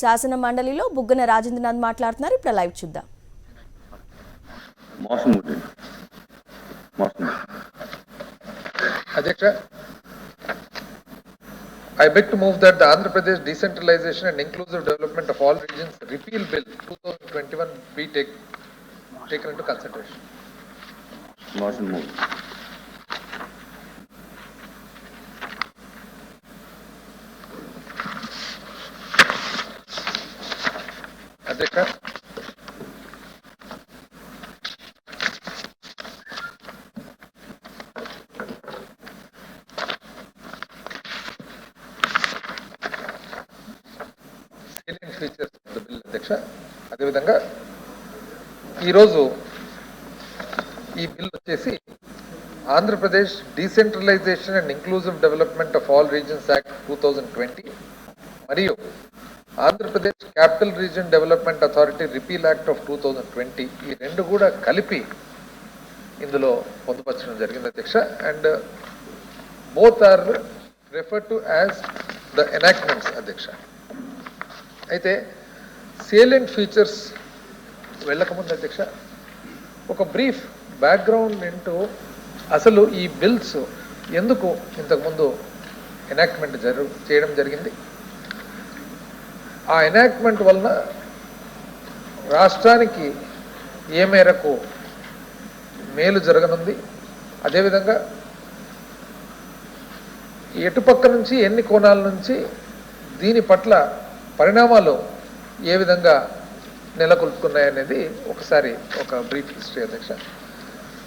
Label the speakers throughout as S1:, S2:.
S1: శాసన మండలిలో బుగ్గన రాజేంద్రనాథ్ మాట్లాడుతున్నారు. ఇప్పుడు లైవ్ చూద్దాం.
S2: అధ్యక్ష, I beg to move that the Andhra Pradesh Decentralization and Inclusive Development of All Regions Repeal Bill 2021 be taken into consideration.
S3: Motion moved.
S2: అధ్యక్ష, salient features of the bill అధ్యక్ష, అదేవిధంగా ఈరోజు ఈ బిల్ వచ్చేసి Andhra Pradesh decentralisation and inclusive development of all reasons act 2020 మరియు Andhra Pradesh capital region development authority repeal act of 2020 ఈ రెండు కూడా కలిపి ఇందులో పొందుపరచడం జరిగింది అధ్యక్ష. And both are refer to as the enactments అధ్యక్ష. అయితే సేలియంట్ ఫీచర్స్ వెళ్ళకముందు అధ్యక్ష ఒక బ్రీఫ్ బ్యాక్గ్రౌండ్ ఏంటో, అసలు ఈ బిల్స్ ఎందుకు ఇంతకుముందు ఎనాక్ట్మెంట్ చేయడం జరిగింది, ఆ ఎనాక్ట్మెంట్ వలన రాష్ట్రానికి ఏ మేరకు మేలు జరగనుంది, అదేవిధంగా ఎటుపక్క నుంచి ఎన్ని కోణాల నుంచి దీని పట్ల పరిణామాలు ఏ విధంగా నెలకొల్పుకున్నాయనేది ఒకసారి ఒక బ్రీఫ్ హిస్టరీ అధ్యక్ష.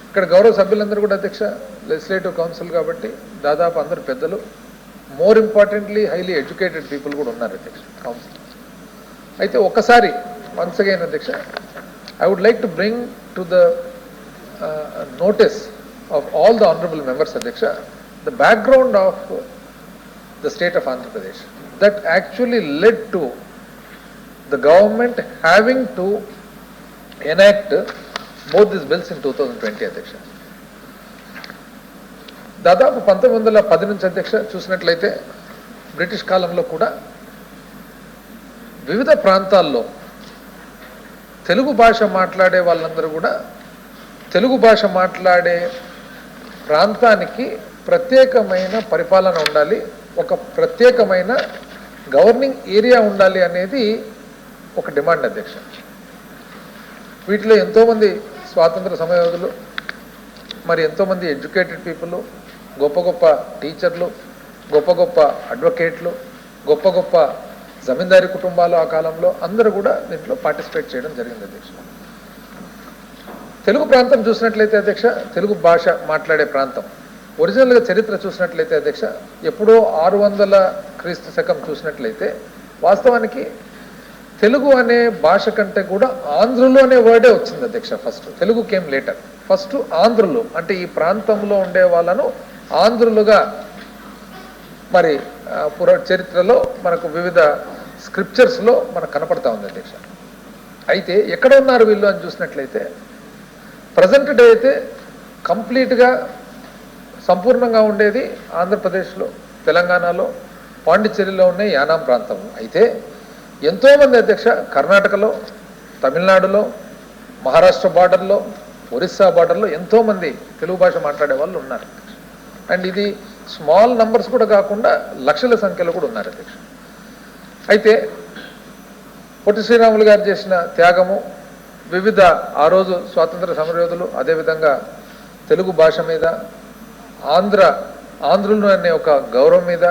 S2: ఇక్కడ గౌరవ సభ్యులందరూ కూడా అధ్యక్ష లెజిస్లేటివ్ కౌన్సిల్ కాబట్టి దాదాపు అందరు పెద్దలు, more importantly highly educated people కూడా ఉన్నారు అధ్యక్ష కౌన్సిల్. అయితే ఒక్కసారి వన్స్ అగైన్ అధ్యక్ష, I would like to bring to the notice of all the honorable members అధ్యక్ష the background of the state of Andhra Pradesh that actually led to the government having to enact both these bills in 2020 అధ్యక్ష. దాదాపు 1910 నుంచి అధ్యక్ష చూసినట్లయితే British కాలంలో కూడా వివిధ ప్రాంతాల్లో తెలుగు భాష మాట్లాడే వాళ్ళందరూ కూడా తెలుగు భాష మాట్లాడే ప్రాంతానికి ప్రత్యేకమైన పరిపాలన ఉండాలి, ఒక ప్రత్యేకమైన గవర్నింగ్ ఏరియా ఉండాలి అనేది ఒక డిమాండ్ అధ్యక్ష. వీటిలో ఎంతోమంది స్వాతంత్ర సమరయోధులు, మరి ఎంతోమంది ఎడ్యుకేటెడ్ పీపుల్, గొప్ప గొప్ప టీచర్లు, గొప్ప గొప్ప అడ్వకేట్లు, గొప్ప గొప్ప జమీందారీ కుటుంబాలు ఆ కాలంలో అందరూ కూడా దీంట్లో పార్టిసిపేట్ చేయడం జరిగింది అధ్యక్ష. తెలుగు ప్రాంతం చూసినట్లయితే అధ్యక్ష, తెలుగు భాష మాట్లాడే ప్రాంతం ఒరిజినల్గా చరిత్ర చూసినట్లయితే అధ్యక్ష ఎప్పుడో 600 క్రీస్తు శకం చూసినట్లయితే వాస్తవానికి తెలుగు అనే భాష కంటే కూడా ఆంధ్రులు అనే వర్డే వచ్చింది అధ్యక్ష. First Telugu came later. First ఆంధ్రులు అంటే ఈ ప్రాంతంలో ఉండే వాళ్ళను ఆంధ్రులుగా మరి చరిత్రలో మనకు వివిధ స్క్రిప్చర్స్లో మనకు కనపడతా ఉంది అధ్యక్ష. అయితే ఎక్కడ ఉన్నారు వీళ్ళు అని చూసినట్లయితే ప్రజెంట్ డే అయితే కంప్లీట్గా సంపూర్ణంగా ఉండేది ఆంధ్రప్రదేశ్లో, తెలంగాణలో, పాండిచ్చేరిలో ఉన్న యానాం ప్రాంతంలో. అయితే ఎంతోమంది అధ్యక్ష కర్ణాటకలో, తమిళనాడులో, మహారాష్ట్ర బార్డర్లో, ఒరిస్సా బార్డర్లో ఎంతోమంది తెలుగు భాష మాట్లాడే వాళ్ళు ఉన్నారు. అండ్ ఇది స్మాల్ నంబర్స్ కూడా కాకుండా లక్షల సంఖ్యలో కూడా ఉన్నారు అధ్యక్ష. అయితే పొట్టి శ్రీరాములు గారు చేసిన త్యాగము, వివిధ ఆ రోజు స్వాతంత్ర సమరయోధులు, అదేవిధంగా తెలుగు భాష మీద ఆంధ్రులు అనే ఒక గౌరవం మీద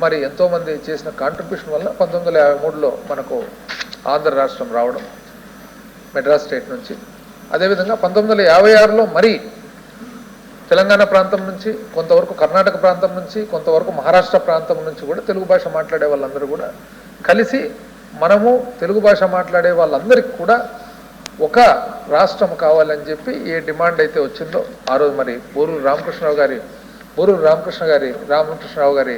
S2: మరి ఎంతోమంది చేసిన కాంట్రిబ్యూషన్ వల్ల 1953లో మనకు ఆంధ్ర రాష్ట్రం రావడం మెడ్రాస్ స్టేట్ నుంచి, అదేవిధంగా 1956లో మరి తెలంగాణ ప్రాంతం నుంచి కొంతవరకు కర్ణాటక ప్రాంతం నుంచి కొంతవరకు మహారాష్ట్ర ప్రాంతం నుంచి కూడా తెలుగు భాష మాట్లాడే వాళ్ళందరూ కూడా కలిసి మనము తెలుగు భాష మాట్లాడే వాళ్ళందరికీ కూడా ఒక రాష్ట్రం కావాలని చెప్పి ఏ డిమాండ్ అయితే వచ్చిందో ఆ రోజు మరి బూరూరు రామకృష్ణరావు గారి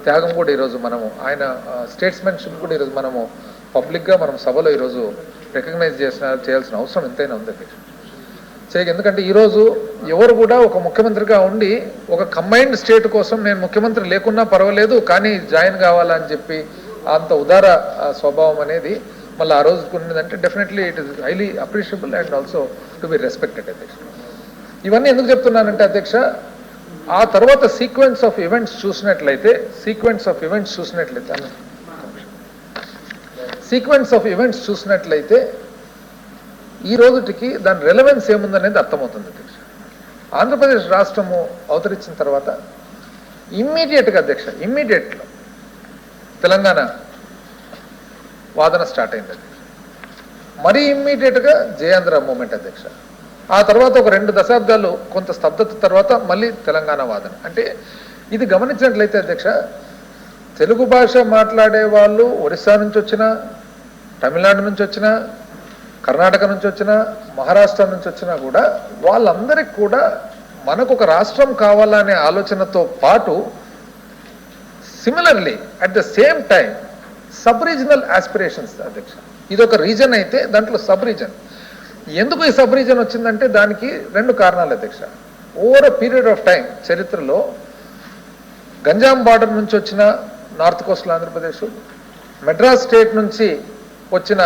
S2: త్యాగం కూడా ఈరోజు మనము ఆయన స్టేట్స్మెన్షిప్ కూడా ఈరోజు మనము పబ్లిక్గా మనం సభలో ఈరోజు రికగ్నైజ్ చేయాల్సిన అవసరం ఎంతైనా ఉంది. ఎందుకంటే ఈరోజు ఎవరు కూడా ఒక ముఖ్యమంత్రిగా ఉండి ఒక కంబైన్డ్ స్టేట్ కోసం నేను ముఖ్యమంత్రి లేకున్నా పర్వాలేదు కానీ జాయిన్ కావాలని చెప్పి అంత ఉదార స్వభావం అనేది మళ్ళీ ఆ రోజు ఉన్నదంటే definitely it is highly appreciable and also to be respected అధ్యక్ష. ఇవన్నీ ఎందుకు చెప్తున్నానంటే అధ్యక్ష, ఆ తర్వాత సీక్వెన్స్ ఆఫ్ ఈవెంట్స్ చూసినట్లయితే ఈ రోజుటికి దాని రెలవెన్స్ ఏముందనేది అర్థమవుతుంది అధ్యక్ష. ఆంధ్రప్రదేశ్ రాష్ట్రము అవతరించిన తర్వాత ఇమ్మీడియట్గా తెలంగాణ వాదన స్టార్ట్ అయింది అధ్యక్ష. మరీ ఇమ్మీడియట్గా జయాంధ్ర మూమెంట్ అధ్యక్ష. ఆ తర్వాత ఒక 2 దశాబ్దాలు కొంత స్తబ్దత తర్వాత మళ్ళీ తెలంగాణ వాదన. అంటే ఇది గమనించినట్లయితే అధ్యక్ష, తెలుగు భాష మాట్లాడే వాళ్ళు ఒరిస్సా నుంచి వచ్చినా, తమిళనాడు నుంచి వచ్చినా, కర్ణాటక నుంచి వచ్చినా, మహారాష్ట్ర నుంచి వచ్చినా కూడా వాళ్ళందరికీ కూడా మనకు ఒక రాష్ట్రం కావాలనే ఆలోచనతో పాటు similarly at the same time sub regional aspirations అధ్యక్ష. ఇది ఒక రీజన్ అయితే దాంట్లో సబ్ రీజన్. ఎందుకు ఈ సబ్ రీజన్ వచ్చిందంటే దానికి 2 కారణాలు అధ్యక్ష. Over a period of time చరిత్రలో గంజాం బార్డర్ నుంచి వచ్చిన north coastal Andhra Pradesh, Madras state నుంచి వచ్చిన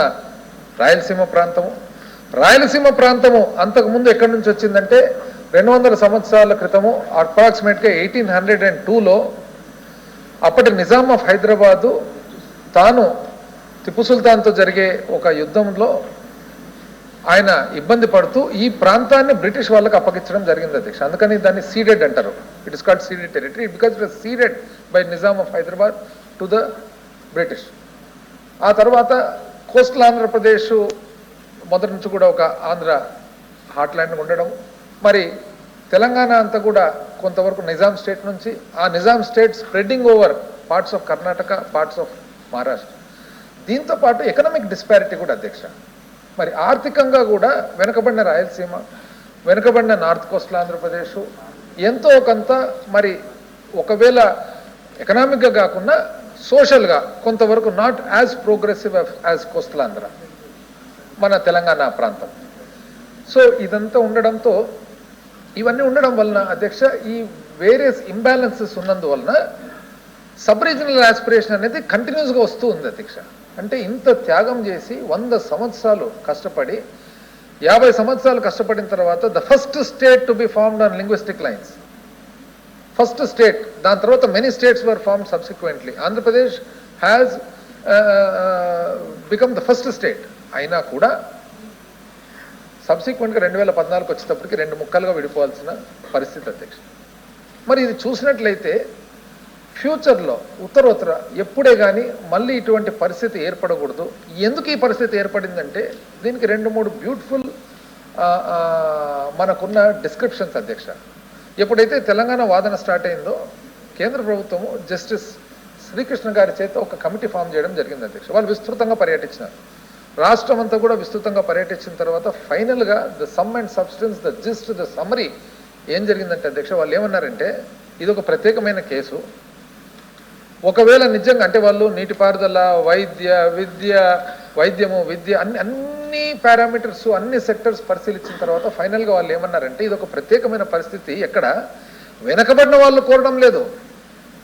S2: రాయలసీమ ప్రాంతము అంతకుముందు ఎక్కడి నుంచి వచ్చిందంటే 200 సంవత్సరాల క్రితము అప్రాక్సిమేట్గా 1802లో అప్పటి నిజాం ఆఫ్ హైదరాబాదు తాను టిప్పు సుల్తాన్తో జరిగే ఒక యుద్ధంలో ఆయన ఇబ్బంది పడుతూ ఈ ప్రాంతాన్ని బ్రిటిష్ వాళ్ళకి అప్పగించడం జరిగింది అధ్యక్ష. అందుకని దాన్ని సీడెడ్ అంటారు. It is called ceded territory because it is ceded by Nizam of Hyderabad to the British. ఆ తర్వాత కోస్టల్ ఆంధ్రప్రదేశ్ మొదటి నుంచి కూడా ఒక ఆంధ్ర హార్ట్లాండ్ ఉండడం, మరి తెలంగాణ అంతా కూడా కొంతవరకు నిజాం స్టేట్ నుంచి, ఆ Nizam state spreading over parts of Karnataka, parts of Maharashtra. దీంతో పాటు ఎకనామిక్ డిస్పారిటీ కూడా అధ్యక్ష. మరి ఆర్థికంగా కూడా వెనుకబడిన రాయలసీమ, వెనుకబడిన నార్త్ కోస్టల్ ఆంధ్రప్రదేశ్ ఎంతో కొంత మరి ఒకవేళ ఎకనామిక్గా కాకుండా సోషల్గా కొంతవరకు not as progressive as coastal Andhra మన తెలంగాణ ప్రాంతం. సో ఇదంతా ఉండడంతో, ఇవన్నీ ఉండడం వలన అధ్యక్ష ఈ వేరియస్ ఇంబ్యాలెన్సెస్ ఉన్నందువలన సబ్ రీజనల్ ఆస్పిరేషన్ అనేది కంటిన్యూస్గా వస్తూ ఉంది అధ్యక్ష. అంటే ఇంత త్యాగం చేసి 100 సంవత్సరాలు కష్టపడి 50 సంవత్సరాలు కష్టపడిన తర్వాత the first state to be formed on linguistic lines, first state. దాని తర్వాత many states were formed subsequently. Andhra Pradesh has become the first state. అయినా కూడా సబ్సిక్వెంట్గా 2014 వచ్చేటప్పటికి 2 ముక్కలుగా విడిపోవాల్సిన పరిస్థితి అధ్యక్ష. మరి ఇది చూసినట్లయితే ఫ్యూచర్లో ఉత్తరోత్తర ఎప్పుడే కానీ మళ్ళీ ఇటువంటి పరిస్థితి ఏర్పడకూడదు. ఎందుకు ఈ పరిస్థితి ఏర్పడిందంటే దీనికి 2-3 బ్యూటిఫుల్ మనకున్న డిస్క్రిప్షన్స్ అధ్యక్ష. ఎప్పుడైతే తెలంగాణ వాదన స్టార్ట్ అయిందో కేంద్ర ప్రభుత్వము జస్టిస్ శ్రీకృష్ణ గారి చేత ఒక కమిటీ ఫామ్ చేయడం జరిగింది అధ్యక్ష. వాళ్ళు విస్తృతంగా పర్యటించినారు, రాష్ట్రం అంతా కూడా విస్తృతంగా పర్యటించిన తర్వాత ఫైనల్గా the sum and substance, the gist, the summary ఏం జరిగిందంటే అధ్యక్ష, వాళ్ళు ఏమన్నారంటే ఇది ఒక ప్రత్యేకమైన కేసు. ఒకవేళ నిజంగా అంటే వాళ్ళు నీటిపారుదల, వైద్యము, విద్య అన్ని పారామీటర్స్, అన్ని సెక్టర్స్ పరిశీలించిన తర్వాత ఫైనల్గా వాళ్ళు ఏమన్నారంటే ఇది ఒక ప్రత్యేకమైన పరిస్థితి. ఎక్కడ వెనకబడిన వాళ్ళు కోరడం లేదు,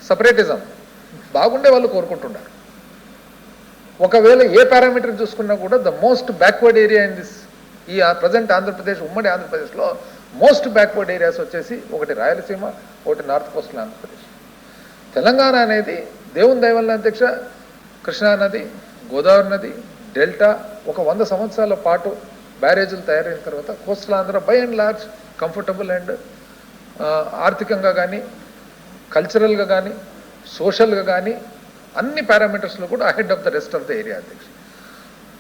S2: సపరేటిజం బాగుండే వాళ్ళు కోరుకుంటున్నారు. ఒకవేళ ఏ పారామీటర్ చూసుకున్నా కూడా the most backward area in this ఈ ప్రజెంట్ ఆంధ్రప్రదేశ్, ఉమ్మడి ఆంధ్రప్రదేశ్లో మోస్ట్ బ్యాక్వర్డ్ ఏరియాస్ వచ్చేసి ఒకటి రాయలసీమ, ఒకటి నార్త్ కోస్టల్ ఆంధ్రప్రదేశ్. తెలంగాణ అనేది దేవుని దయ వల్ల అధ్యక్ష కృష్ణా నది, గోదావరి నది, డెల్టా ఒక 100 సంవత్సరాల పాటు బ్యారేజీలు తయారైన తర్వాత coastal Andhra by and large comfortable and ఆర్థికంగా కానీ, కల్చరల్గా కానీ, సోషల్గా కానీ అన్ని పారామీటర్స్లో కూడా ahead of the rest of the area అధ్యక్ష.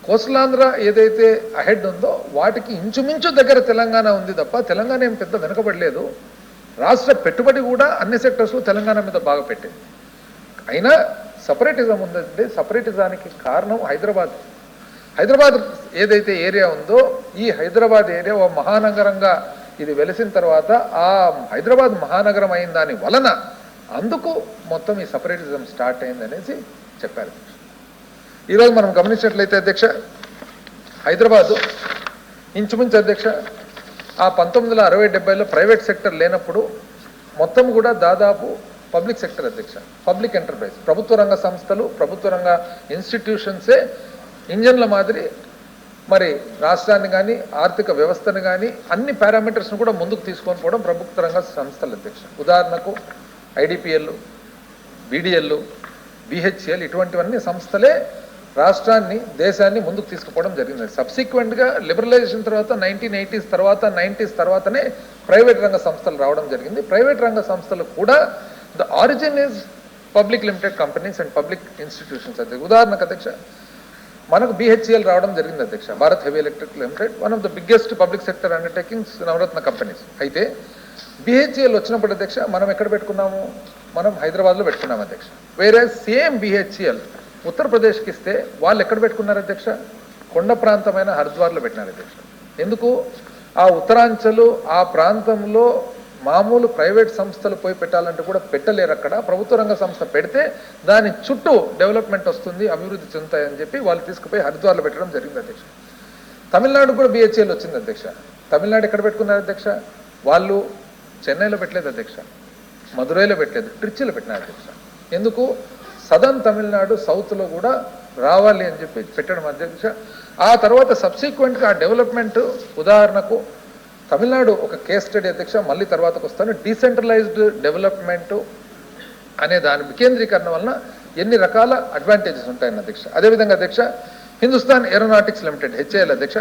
S2: కోస్టల్ ఆంధ్ర ఏదైతే అహెడ్ ఉందో వాటికి ఇంచుమించు దగ్గర తెలంగాణ ఉంది తప్ప తెలంగాణ ఏం పెద్ద వెనకబడలేదు. రాష్ట్ర పెట్టుబడి కూడా అన్ని సెక్టర్స్లో తెలంగాణ మీద బాగా పెట్టింది. అయినా సపరేటిజం ఉందంటే సపరేటిజానికి కారణం హైదరాబాద్ ఏదైతే ఏరియా ఉందో ఈ హైదరాబాద్ ఏరియా ఓ మహానగరంగా ఇది వెలిసిన తర్వాత ఆ హైదరాబాద్ మహానగరం అయిన దాని వలన అందుకు మొత్తం ఈ సపరేటిజం స్టార్ట్ అయిందనేసి చెప్పారు. ఈరోజు మనం గమనించినట్లయితే అధ్యక్ష హైదరాబాదు ఇంచుమించు అధ్యక్ష ఆ 1960-70లో ప్రైవేట్ సెక్టర్ లేనప్పుడు మొత్తం కూడా దాదాపు పబ్లిక్ సెక్టర్ అధ్యక్ష, పబ్లిక్ ఎంటర్ప్రైజ్, ప్రభుత్వ రంగ సంస్థలు, ప్రభుత్వ రంగ ఇన్స్టిట్యూషన్సే ఇంజన్ల మాదిరి మరి రాష్ట్రాన్ని కానీ ఆర్థిక వ్యవస్థను కానీ అన్ని పారామీటర్స్ను కూడా ముందుకు తీసుకొని పోవడం ప్రభుత్వ రంగ సంస్థల అధ్యక్ష. ఉదాహరణకు ఐడిపిఎల్, బీడిఎల్, బిహెచ్ఎల్ ఇటువంటివన్నీ సంస్థలే రాష్ట్రాన్ని, దేశాన్ని ముందుకు తీసుకుపోవడం జరిగింది. సబ్సిక్వెంట్గా లిబరలైజేషన్ తర్వాత 1980s తర్వాత 90s తర్వాతనే ప్రైవేట్ రంగ సంస్థలు రావడం జరిగింది. ప్రైవేట్ రంగ సంస్థలు కూడా the origin is public limited companies and public institutions అధ్యక్ష. ఉదాహరణకు అధ్యక్ష మనకు బిహెచ్ఎల్ రావడం జరిగింది అధ్యక్ష, Bharat heavy electric limited, one of the biggest public sector undertakings, Navratna companies. అయితే బిహెచ్ఎల్ వచ్చినప్పుడు అధ్యక్ష మనం ఎక్కడ పెట్టుకున్నాము, మనం హైదరాబాద్లో పెట్టుకున్నాం అధ్యక్ష. వేరే సేమ్ బిహెచ్ఎల్ ఉత్తరప్రదేశ్కి ఇస్తే వాళ్ళు ఎక్కడ పెట్టుకున్నారు అధ్యక్ష, కొండ ప్రాంతమైన హరిద్వార్లో పెట్టినారు అధ్యక్ష. ఎందుకు, ఆ ఉత్తరాంచలు ఆ ప్రాంతంలో మామూలు ప్రైవేట్ సంస్థలు పోయి పెట్టాలంటే కూడా పెట్టలేరు. అక్కడ ప్రభుత్వ రంగ సంస్థ పెడితే దాని చుట్టూ డెవలప్మెంట్ వస్తుంది, అభివృద్ధి చెందుతాయని చెప్పి వాళ్ళు తీసుకుపోయి హరిద్వార్లో పెట్టడం జరిగింది అధ్యక్ష. తమిళనాడు కూడా బిహెచ్ఎల్ వచ్చింది అధ్యక్ష. తమిళనాడు ఎక్కడ పెట్టుకున్నారు అధ్యక్ష, వాళ్ళు చెన్నైలో పెట్టలేదు అధ్యక్ష, మదురైలో పెట్టలేదు, ట్రిచ్చిలో పెట్టినారు అధ్యక్ష. ఎందుకు, సదర్న్ తమిళనాడు సౌత్లో కూడా రావాలి అని చెప్పి పెట్టడం అధ్యక్ష. ఆ తర్వాత సబ్సిక్వెంట్గా ఆ డెవలప్మెంట్, ఉదాహరణకు తమిళనాడు ఒక కేస్ స్టడీ అధ్యక్ష, మళ్ళీ తర్వాతకు వస్తాను. డీసెంట్రలైజ్డ్ డెవలప్మెంట్ అనే దాని వికేంద్రీకరణ వలన ఎన్ని రకాల అడ్వాంటేజెస్ ఉంటాయని అధ్యక్ష. అదేవిధంగా అధ్యక్ష హిందుస్థాన్ ఏరోనాటిక్స్ లిమిటెడ్ హెచ్ఏఎల్ అధ్యక్ష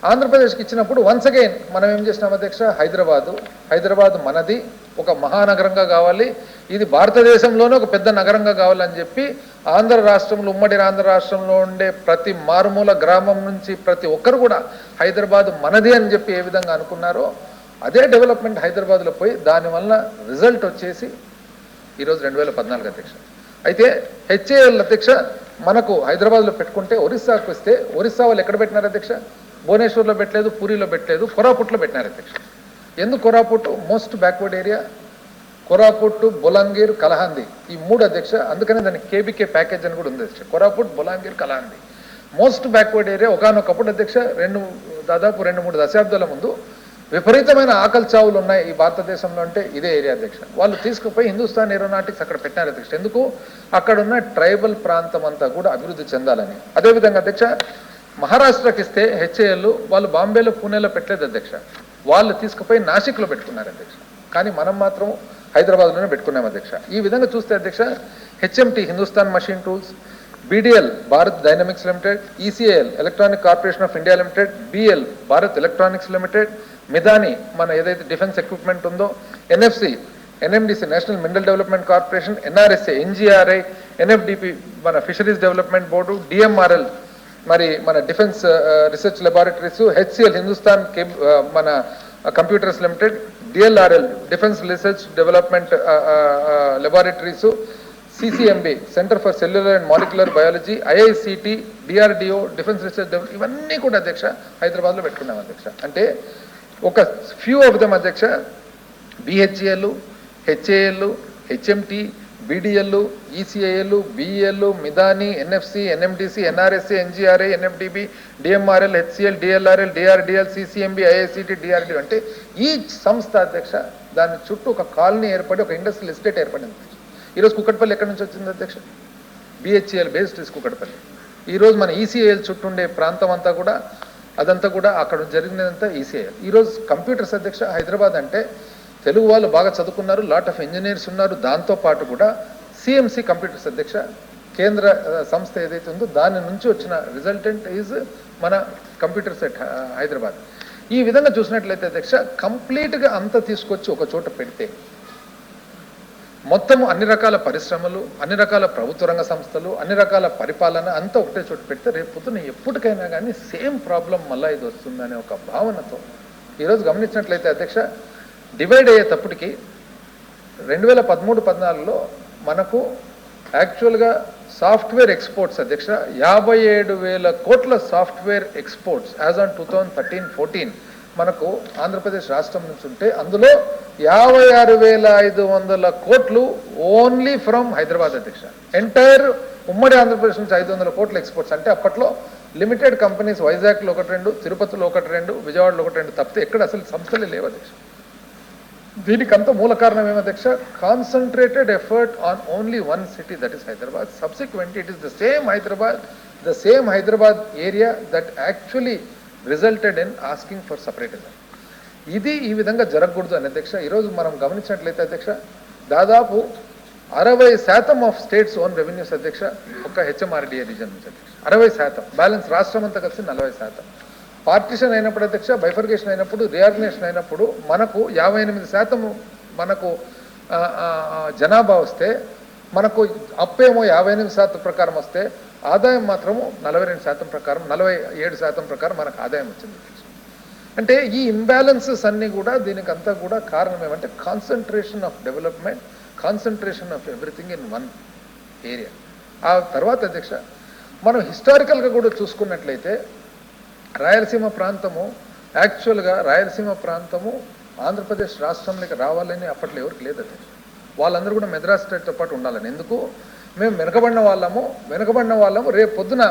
S2: ఆంధ్రప్రదేశ్కి ఇచ్చినప్పుడు వన్స్ అగైన్ మనం ఏం చేసినాం అధ్యక్ష, హైదరాబాద్ మనది, ఒక మహానగరంగా కావాలి, ఇది భారతదేశంలోనే ఒక పెద్ద నగరంగా కావాలని చెప్పి ఆంధ్ర రాష్ట్రంలో, ఉమ్మడి ఆంధ్ర రాష్ట్రంలో ఉండే ప్రతి మారుమూల గ్రామం నుంచి ప్రతి ఒక్కరు కూడా హైదరాబాద్ మనది అని చెప్పి ఏ విధంగా అనుకున్నారో అదే డెవలప్మెంట్ హైదరాబాద్లో పోయి దానివల్ల రిజల్ట్ వచ్చేసి ఈరోజు 2014 అధ్యక్ష. అయితే హెచ్ఏఎల్ అధ్యక్ష మనకు హైదరాబాద్లో పెట్టుకుంటే ఒరిస్సాకు వస్తే ఒరిస్సా వాళ్ళు ఎక్కడ పెట్టినారు అధ్యక్ష, భువనేశ్వర్లో పెట్టలేదు, పూరిలో పెట్టలేదు, కోరాపుట్లో పెట్టినారు అధ్యక్ష. ఎందుకు Koraput most backward area, Koraput, Bolangir, Kalahandi ఈ మూడు అధ్యక్ష. అందుకనే దానికి కేబీకే ప్యాకేజ్ అని కూడా ఉంది అధ్యక్ష. Koraput, Bolangir, Kalahandi most backward area. ఒకనొకప్పుడు అధ్యక్ష దాదాపు 2-3 దశాబ్దాల ముందు విపరీతమైన ఆకలి చావులు ఉన్నాయి ఈ భారతదేశంలో అంటే ఇదే ఏరియా అధ్యక్ష. వాళ్ళు తీసుకుపోయి హిందుస్థాన్ ఏరోనాటిక్స్ అక్కడ పెట్టినారు అధ్యక్ష. ఎందుకు, అక్కడ ఉన్న ట్రైబల్ ప్రాంతం అంతా కూడా అభివృద్ధి చెందాలని. అదేవిధంగా అధ్యక్ష మహారాష్ట్రకి ఇస్తే హెచ్ఏఎల్ వాళ్ళు బాంబేలో, పూణేలో పెట్టలేదు అధ్యక్ష, వాళ్ళు తీసుకుపోయి నాసిక్లో పెట్టుకున్నారు అధ్యక్ష. కానీ మనం మాత్రం హైదరాబాద్లోనే పెట్టుకున్నాం అధ్యక్ష. ఈ విధంగా చూస్తే అధ్యక్ష HMT Hindustan machine tools, BDL Bharat dynamics limited, ECIL electronic corporation of India limited, BL Bharat electronics limited, Midhani మన ఏదైతే డిఫెన్స్ ఎక్విప్మెంట్ ఉందో, NFC NMDC national mineral development corporation, NRSA, NGRI, NFDP మన ఫిషరీస్ డెవలప్మెంట్ బోర్డు, డిఎంఆర్ఎల్ మరి మన defence research laboratories, HCL Hindustan మన computers limited, DLRL defence research development laboratories, CCMB centre for cellular and molecular biology, IICT, DRDO defence research develop ఇవన్నీ కూడా అధ్యక్ష హైదరాబాద్లో పెట్టుకున్నాం అధ్యక్ష. అంటే ఒక ఫ్యూ ఆఫ్ దెమ్ అధ్యక్ష BHAL, HAL, HMT, BDL, ECIL, BEL, Midhani, NFC, NMDC, NRSA, NGRI, NFDB, DMRL, HCL, DLRL, DRDL, CCMB, IICT, DRDO అంటే ఈ సంస్థ అధ్యక్ష దాని చుట్టూ ఒక కాలనీ ఏర్పడి ఒక ఇండస్ట్రియల్ ఎస్టేట్ ఏర్పడింది. ఈరోజు కుక్కట్పల్లి ఎక్కడి నుంచి వచ్చింది అధ్యక్ష, బిహెచ్ఏఎల్ బేస్డ్ ఇస్ కుక్కట్పల్లి. ఈరోజు మన ఈసీఐఎల్ చుట్టూ ఉండే ప్రాంతం అంతా కూడా అదంతా కూడా అక్కడ జరిగినదంతా ఈసీఐఎల్. ఈరోజు కంప్యూటర్స్ అధ్యక్ష హైదరాబాద్ అంటే తెలుగు వాళ్ళు బాగా చదువుకున్నారు, లాట్ ఆఫ్ ఇంజనీర్స్ ఉన్నారు. దాంతోపాటు కూడా సిఎంసి కంప్యూటర్స్ అధ్యక్ష కేంద్ర సంస్థ ఏదైతే ఉందో దాని నుంచి వచ్చిన రిజల్టెంట్ ఈజ్ మన కంప్యూటర్ సెట్ హైదరాబాద్. ఈ విధంగా చూసినట్లయితే అధ్యక్ష కంప్లీట్గా అంతా తీసుకొచ్చి ఒక చోట పెడితే మొత్తం అన్ని రకాల పరిశ్రమలు, అన్ని రకాల ప్రభుత్వ రంగ సంస్థలు, అన్ని రకాల పరిపాలన అంతా ఒకటే చోట పెడితే రేపు పొద్దున ఎప్పటికైనా కానీ సేమ్ ప్రాబ్లం మళ్ళీ ఇది వస్తుందనే ఒక భావనతో ఈరోజు గమనించినట్లయితే అధ్యక్ష డివైడ్ అయ్యేటప్పటికి 2013-14లో మనకు యాక్చువల్గా సాఫ్ట్వేర్ ఎక్స్పోర్ట్స్ అధ్యక్ష 57,000 కోట్ల సాఫ్ట్వేర్ ఎక్స్పోర్ట్స్ యాజ్ ఆన్ 2013-14 మనకు ఆంధ్రప్రదేశ్ రాష్ట్రం నుంచి ఉంటే అందులో 56,500 కోట్లు ఓన్లీ ఫ్రమ్ హైదరాబాద్ అధ్యక్ష. ఎంటైర్ ఉమ్మడి ఆంధ్రప్రదేశ్ నుంచి 500 కోట్ల ఎక్స్పోర్ట్స్. అంటే అప్పట్లో లిమిటెడ్ కంపెనీస్ వైజాగ్లో 1-2, తిరుపతిలో 1-2, విజయవాడలో 1-2 తప్పితే ఎక్కడ అసలు సంస్థలే లేవు అధ్యక్ష. దీనికంతా మూల కారణం ఏమో అధ్యక్ష, concentrated effort on only one city, that is Hyderabad. Subsequently it is the same Hyderabad area that actually resulted in asking for separatism. ఇది ఈ విధంగా జరగకూడదు అని అధ్యక్ష. ఈరోజు మనం గమనించినట్లయితే అధ్యక్ష, దాదాపు 60% ఆఫ్ స్టేట్స్ ఓన్ రెవెన్యూస్ అధ్యక్ష ఒక హెచ్ఎంఆర్డీఏ రీజన్ నుంచి అధ్యక్ష, 60%. బ్యాలెన్స్ రాష్ట్రం అంతా కలిసి 40%. పార్టిషన్ అయినప్పుడు అధ్యక్ష, బైఫర్గేషన్ అయినప్పుడు, రీఆర్గనైజేషన్ అయినప్పుడు మనకు 58% మనకు జనాభా వస్తే, మనకు అప్పేమో 58% ప్రకారం వస్తే, ఆదాయం మాత్రము 42% ప్రకారం, 47% ప్రకారం మనకు ఆదాయం వచ్చింది. అంటే ఈ ఇంబ్యాలెన్సెస్ అన్నీ కూడా దీనికంతా కూడా కారణం ఏమంటే concentration of development, concentration of everything in one area. ఆ తర్వాత అధ్యక్ష, మనం హిస్టారికల్గా కూడా చూసుకున్నట్లయితే రాయలసీమ ప్రాంతము, యాక్చువల్గా రాయలసీమ ప్రాంతము ఆంధ్రప్రదేశ్ రాష్ట్రంలోకి రావాలని అప్పట్లో ఎవరికి లేదు అధ్యక్ష. వాళ్ళందరూ కూడా మెద్రాస్ స్టేట్తో పాటు ఉండాలని. ఎందుకు? మేము వెనకబడిన వాళ్ళము రేపు పొద్దున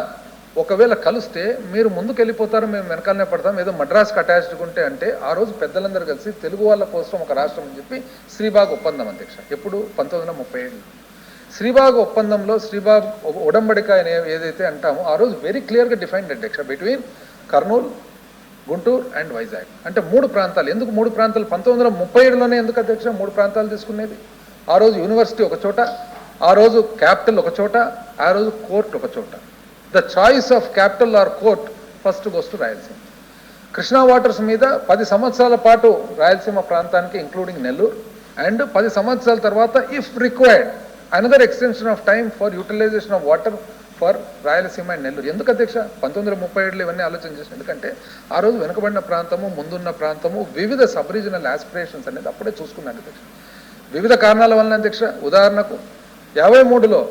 S2: ఒకవేళ కలిస్తే మీరు ముందుకు వెళ్ళిపోతారు, మేము వెనకాలనే పడతాం, ఏదో మద్రాస్కి అటాచ్డ్ ఉంటే అంటే ఆ రోజు పెద్దలందరూ కలిసి తెలుగు వాళ్ళ కోసం ఒక రాష్ట్రం అని చెప్పి శ్రీబాగ్ ఒప్పందం అధ్యక్ష. ఎప్పుడు? 1937. శ్రీబాగ్ ఒప్పందంలో శ్రీబాగ్ ఉడంబడిక ఏదైతే అంటామో ఆ రోజు వెరీ క్లియర్గా డిఫైన్డ్ అధ్యక్ష బిట్వీన్ కర్నూలు, గుంటూరు అండ్ వైజాగ్. అంటే 3 ప్రాంతాలు. ఎందుకు 3 ప్రాంతాలు? 1937లోనే ఎందుకు అధ్యక్ష 3 ప్రాంతాలు తీసుకునేది? ఆ రోజు యూనివర్సిటీ ఒక చోట, ఆ రోజు క్యాపిటల్ ఒక చోట, ఆ రోజు కోర్టు ఒక చోట. The choice of capital are court first goes to Rayalaseema. Krishna waters మీద 10 సంవత్సరాల పాటు రాయలసీమ ప్రాంతానికి ఇంక్లూడింగ్ నెల్లూరు, అండ్ 10 సంవత్సరాల తర్వాత if required another extension of time for utilisation of water for Rayalaseema and Nellore. ఎందుకు అధ్యక్ష 1937లో ఇవన్నీ ఆలోచన చేసిన? ఎందుకంటే ఆ రోజు వెనుకబడిన ప్రాంతము, ముందున్న ప్రాంతము, వివిధ సబ్ రీజనల్ ఆస్పిరేషన్స్ అనేది అప్పుడే చూసుకున్నాను అధ్యక్ష. వివిధ కారణాల వలన అధ్యక్ష, ఉదాహరణకు 53లో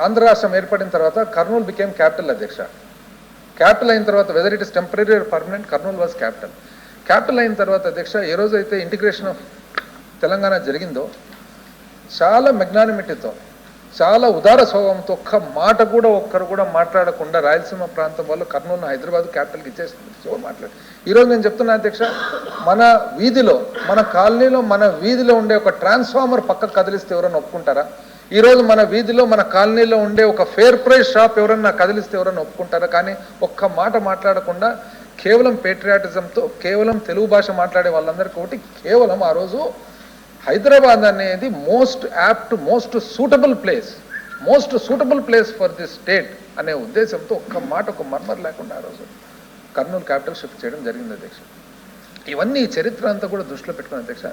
S2: ఆంధ్ర రాష్ట్రం ఏర్పడిన తర్వాత కర్నూలు బికేమ్ క్యాపిటల్ అధ్యక్ష. క్యాపిటల్ అయిన తర్వాత whether it is temporary are permanent, Kurnool was capital. Capital అయిన తర్వాత అధ్యక్ష, ఏ రోజైతే ఇంటిగ్రేషన్ ఆఫ్ తెలంగాణ జరిగిందో చాలా మెగ్నానిమిటీతో, చాలా ఉదార స్వభావంతో, ఒక్క మాట కూడా ఒక్కరు కూడా మాట్లాడకుండా రాయలసీమ ప్రాంతం వాళ్ళు కర్నూలు హైదరాబాద్ క్యాపిటల్కి ఇచ్చేస్తుంది మాట్లాడు. ఈరోజు నేను చెప్తున్నా అధ్యక్ష, మన వీధిలో, మన కాలనీలో, మన వీధిలో ఉండే ఒక ట్రాన్స్ఫార్మర్ పక్కకు కదిలిస్తే ఎవరైనా ఒప్పుకుంటారా? ఈరోజు మన వీధిలో, మన కాలనీలో ఉండే ఒక ఫేర్ ప్రైస్ షాప్ ఎవరన్నా కదిలిస్తే ఎవరన్నా ఒప్పుకుంటారా? కానీ ఒక్క మాట మాట్లాడకుండా కేవలం పేట్రియాటిజంతో, కేవలం తెలుగు భాష మాట్లాడే వాళ్ళందరికీ ఒకటి, కేవలం ఆ రోజు హైదరాబాద్ అనేది most apt, most suitable place for this state అనే ఉద్దేశంతో ఒక్క మాట, ఒక మర్మర్ లేకుండా ఆ రోజు కర్నూలు క్యాపిటల్ షిఫ్ట్ చేయడం జరిగింది అధ్యక్ష. ఇవన్నీ ఈ చరిత్ర అంతా కూడా దృష్టిలో పెట్టుకున్న అధ్యక్ష,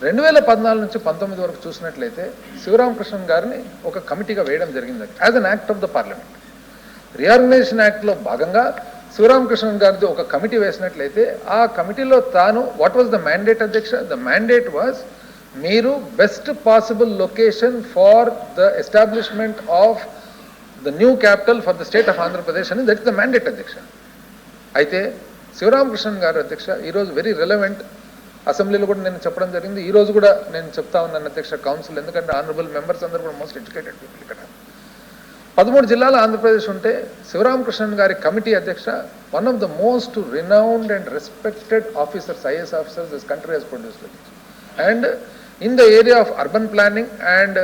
S2: 2014 నుంచి 19 వరకు చూసినట్లయితే శివరామకృష్ణన్ గారిని ఒక కమిటీగా వేయడం జరిగింది as an act of the parliament. Reorganisation యాక్ట్లో భాగంగా శివరామకృష్ణన్ గారిది ఒక కమిటీ వేసినట్లయితే ఆ కమిటీలో తాను వాట్ వాజ్ ద మ్యాండేట్ అధ్యక్ష? ద మ్యాండేట్ వాజ్ మీరు best possible location for the establishment of the new capital for the state of Andhra Pradesh అని, దట్ ఇస్ ద మ్యాండేట్ అధ్యక్ష. అయితే శివరామకృష్ణన్ గారు అధ్యక్ష ఈరోజు వెరీ రిలవెంట్. అసెంబ్లీలో కూడా నేను చెప్పడం జరిగింది, ఈరోజు కూడా నేను చెప్తా ఉన్నాను అధ్యక్ష కౌన్సిల్, ఎందుకంటే ఆనరబుల్ మెంబర్స్ అందరూ కూడా మోస్ట్ ఎడ్యుకేటెడ్ పీపుల్ ఇక్కడ. 13 జిల్లాల ఆంధ్రప్రదేశ్ ఉంటే శివరామకృష్ణన్ గారి కమిటీ అధ్యక్ష one of the most renowned and respected officers, IAS officers this country has produced. And in the area of urban planning and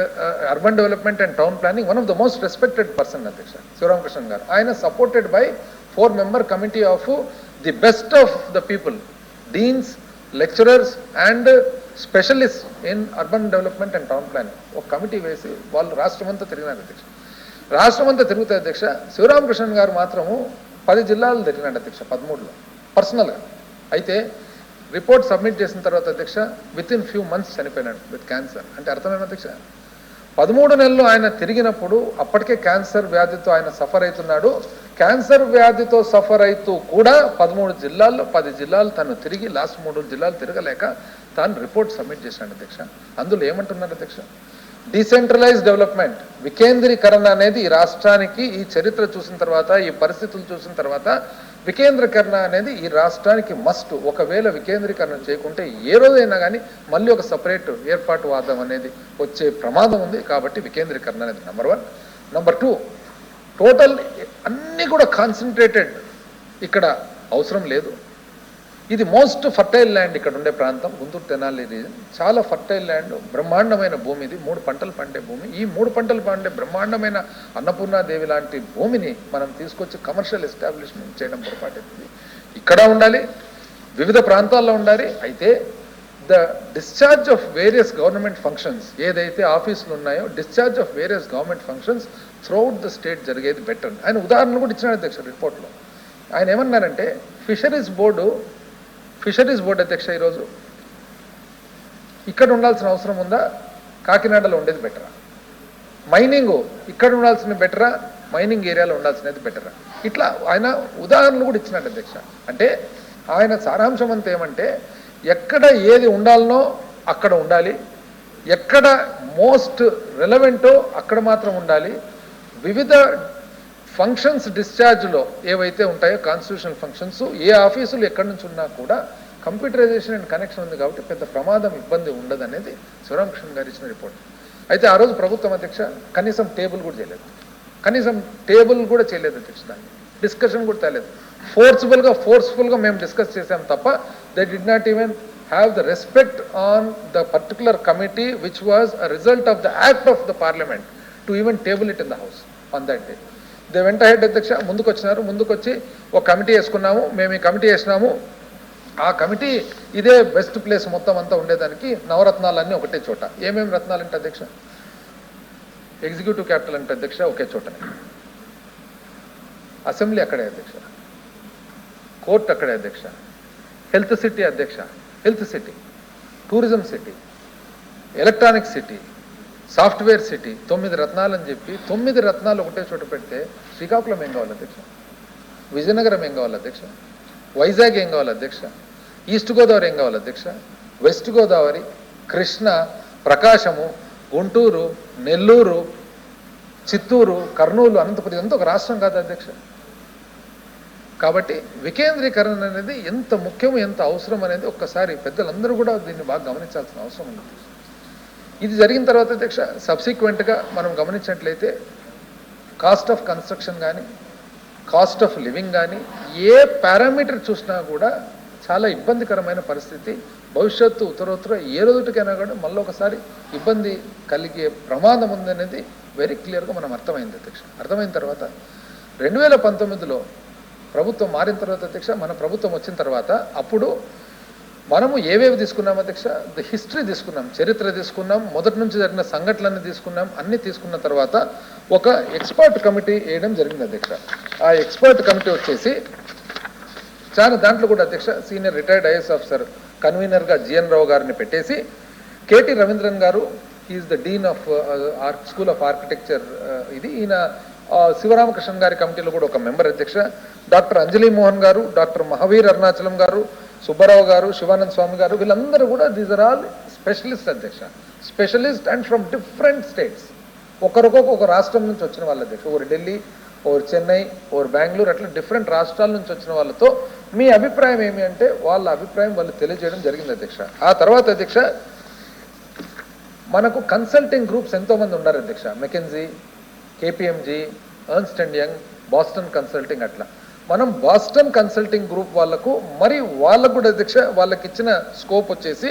S2: urban development and town planning, one of the most respected person Adhyaksha Sivaramakrishnan garu. Ayana supported by 4-member committee of the best of the people, deans, lecturers and specialists in urban development and town planning. ఒక committee వేసి వాళ్ళు రాష్ట్రమంతా తిరిగినారు అధ్యక్ష. రాష్ట్రమంతా తిరుగుతాయి అధ్యక్ష. శివరామకృష్ణన్ గారు మాత్రము 10 జిల్లాలు తిరిగినాడు అధ్యక్ష 13లో పర్సనల్గా. అయితే రిపోర్ట్ సబ్మిట్ చేసిన తర్వాత అధ్యక్ష విత్ ఇన్ ఫ్యూ మంత్స్ చనిపోయినాడు విత్ క్యాన్సర్. అంటే అర్థమేమో అధ్యక్ష, 13 నెలలు ఆయన తిరిగినప్పుడు అప్పటికే క్యాన్సర్ వ్యాధితో ఆయన సఫర్ అవుతున్నాడు. క్యాన్సర్ వ్యాధితో సఫర్ అవుతూ కూడా 13 జిల్లాల్లో 10 జిల్లాలు తను తిరిగి లాస్ట్ 3 జిల్లాలు తిరగలేక తాను రిపోర్ట్ సబ్మిట్ చేసినాడు అధ్యక్ష. అందులో ఏమంటున్నాడు అధ్యక్ష? డీసెంట్రలైజ్ డెవలప్మెంట్, వికేంద్రీకరణ అనేది ఈ రాష్ట్రానికి, ఈ చరిత్ర చూసిన తర్వాత, ఈ పరిస్థితులు చూసిన తర్వాత వికేంద్రీకరణ అనేది ఈ రాష్ట్రానికి మస్ట్. ఒకవేళ వికేంద్రీకరణ చేయకుంటే ఏ రోజైనా కానీ మళ్ళీ ఒక సపరేట్ ఏర్పాటు వాదం అనేది వచ్చే ప్రమాదం ఉంది. కాబట్టి వికేంద్రీకరణ అనేది నెంబర్ 1. నెంబర్ 2, టోటల్ అన్నీ కూడా కాన్సన్ట్రేటెడ్ ఇక్కడ అవసరం లేదు. ఇది మోస్ట్ ఫర్టైల్ ల్యాండ్ ఇక్కడ ఉండే ప్రాంతం గుంటూరు తెనాలి రీజన్. చాలా ఫర్టైల్ ల్యాండ్, బ్రహ్మాండమైన భూమి ఇది, 3 పంటలు పండే భూమి. ఈ 3 పంటలు పండే బ్రహ్మాండమైన అన్నపూర్ణాదేవి లాంటి భూమిని మనం తీసుకొచ్చి కమర్షియల్ ఎస్టాబ్లిష్మెంట్ చేయడం పొరపాటైంది. ఇక్కడ ఉండాలి, వివిధ ప్రాంతాల్లో ఉండాలి. అయితే the discharge of various government functions ఏదైతే ఆఫీసులు ఉన్నాయో, discharge of various government functions throughout the state జరిగేది బెటర్. ఆయన ఉదాహరణలు కూడా ఇచ్చినాడు అధ్యక్ష రిపోర్ట్లో. ఆయన ఏమన్నారంటే ఫిషరీస్ బోర్డు అధ్యక్ష ఈరోజు ఇక్కడ ఉండాల్సిన అవసరం ఉందా, కాకినాడలో ఉండేది బెటరా? మైనింగ్ ఇక్కడ ఉండాల్సిన బెటరా, మైనింగ్ ఏరియాలో ఉండాల్సినది బెటరా? ఇట్లా ఆయన ఉదాహరణలు కూడా ఇచ్చినట్టు అధ్యక్ష. అంటే ఆయన సారాంశం అంతా ఏమంటే ఎక్కడ ఏది ఉండాలనో అక్కడ ఉండాలి, ఎక్కడ మోస్ట్ రెలవెంటో అక్కడ మాత్రం ఉండాలి. వివిధ ఫంక్షన్స్ డిశ్చార్జ్లో ఏవైతే ఉంటాయో కాన్స్టిట్యూషనల్ ఫంక్షన్స్, ఏ ఆఫీసులు ఎక్కడి నుంచి ఉన్నా కూడా కంప్యూటరైజేషన్ అండ్ కనెక్షన్ ఉంది కాబట్టి పెద్ద ప్రమాదం ఇబ్బంది ఉండదు అనేది శివరామకృష్ణ గారు ఇచ్చిన రిపోర్ట్. అయితే ఆ రోజు ప్రభుత్వం అధ్యక్ష కనీసం టేబుల్ కూడా చేయలేదు అధ్యక్ష. దాన్ని డిస్కషన్ కూడా తేలేదు. ఫోర్స్ఫుల్గా మేము డిస్కస్ చేసాం తప్ప they did not even have the respect on the particular committee which was a result of the act of the parliament to even table it in the house on that day. They వెంట head అధ్యక్ష ముందుకొచ్చి ఒక committee వేసుకున్నాము, మేము ఈ committee వేసినాము, ఆ committee ఇదే బెస్ట్ ప్లేస్ మొత్తం అంతా ఉండేదానికి, నవరత్నాలన్నీ ఒకటే చోట. ఏమేమి రత్నాలు అంటే అధ్యక్ష, ఎగ్జిక్యూటివ్ క్యాపిటల్ అంటే అధ్యక్ష ఒకే చోటనే, అసెంబ్లీ అక్కడే అధ్యక్ష, కోర్టు అక్కడే అధ్యక్ష, హెల్త్ సిటీ అధ్యక్ష, tourism city, electronic city, software city, 9 రత్నాలని చెప్పి 9 రత్నాలు ఒకటే చోట పెడితే శ్రీకాకుళం ఏం కావాలి అధ్యక్ష, విజయనగరం ఏం కావాలి అధ్యక్ష, వైజాగ్ ఏం కావాలి అధ్యక్ష, ఈస్ట్ గోదావరి ఏం కావాలి అధ్యక్ష, వెస్ట్ గోదావరి, కృష్ణ, ప్రకాశము, గుంటూరు, నెల్లూరు, చిత్తూరు, కర్నూలు, అనంతపురం, ఇదంతా ఒక రాష్ట్రం కాదు అధ్యక్ష. కాబట్టి వికేంద్రీకరణ అనేది ఎంత ముఖ్యం, ఎంత అవసరం అనేది ఒక్కసారి పెద్దలందరూ కూడా దీన్ని బాగా గమనించాల్సిన అవసరం ఉంది. ఇది జరిగిన తర్వాత అధ్యక్ష సబ్సిక్వెంట్గా మనం గమనించినట్లయితే కాస్ట్ ఆఫ్ కన్స్ట్రక్షన్ కానీ, కాస్ట్ ఆఫ్ లివింగ్ కానీ, ఏ పారామీటర్ చూసినా కూడా చాలా ఇబ్బందికరమైన పరిస్థితి. భవిష్యత్తు ఉత్తరోత్తర ఏ రోజుకైనా కూడా మళ్ళీ ఒకసారి ఇబ్బంది కలిగే ప్రమాదం ఉందనేది వెరీ క్లియర్గా మనం అర్థమైంది అధ్యక్ష. అర్థమైన తర్వాత 2019లో ప్రభుత్వం మారిన తర్వాత అధ్యక్ష, మన ప్రభుత్వం వచ్చిన తర్వాత అప్పుడు మనము ఏవేవి తీసుకున్నాం అధ్యక్ష, ద హిస్టరీ తీసుకున్నాం, చరిత్ర తీసుకున్నాం, మొదటి నుంచి జరిగిన సంఘటనలన్నీ తీసుకున్నాం. అన్నీ తీసుకున్న తర్వాత ఒక ఎక్స్పర్ట్ కమిటీ వేయడం జరిగింది అధ్యక్ష. ఆ ఎక్స్పర్ట్ కమిటీ వచ్చేసి చాలా దాంట్లో కూడా అధ్యక్ష సీనియర్ రిటైర్డ్ ఐఏఎస్ ఆఫీసర్ కన్వీనర్గా జిఎన్ రావు గారిని పెట్టేసి, కేటీ రవీంద్రన్ గారు is the dean of school of architecture, ఇది ఈయన శివరామకృష్ణ గారి కమిటీలో కూడా ఒక మెంబర్ అధ్యక్ష, డాక్టర్ అంజలి మోహన్ గారు, డాక్టర్ మహావీర్ అరుణాచలం గారు, సుబ్బారావు గారు, శివానంద స్వామి గారు, వీళ్ళందరూ కూడా దీస్ ఆర్ ఆల్ స్పెషలిస్ట్ అధ్యక్ష, specialist and from different states, ఒక రాష్ట్రం నుంచి వచ్చిన వాళ్ళ అధ్యక్ష, ఓరు ఢిల్లీ, ఓరు చెన్నై, ఓరు బెంగళూరు, అట్లా డిఫరెంట్ రాష్ట్రాల నుంచి వచ్చిన వాళ్ళతో మీ అభిప్రాయం ఏమి అంటే వాళ్ళ అభిప్రాయం వాళ్ళు తెలియజేయడం జరిగింది అధ్యక్ష. ఆ తర్వాత అధ్యక్ష మనకు కన్సల్టింగ్ గ్రూప్స్ ఎంతోమంది ఉన్నారు అధ్యక్ష, McKinsey, KPMG, Ernst and Young, Boston consulting, అట్లా మనం బాస్టన్ కన్సల్టింగ్ గ్రూప్ వాళ్ళకు మరి వాళ్ళకు కూడా అధ్యక్ష వాళ్ళకి ఇచ్చిన స్కోప్ వచ్చేసి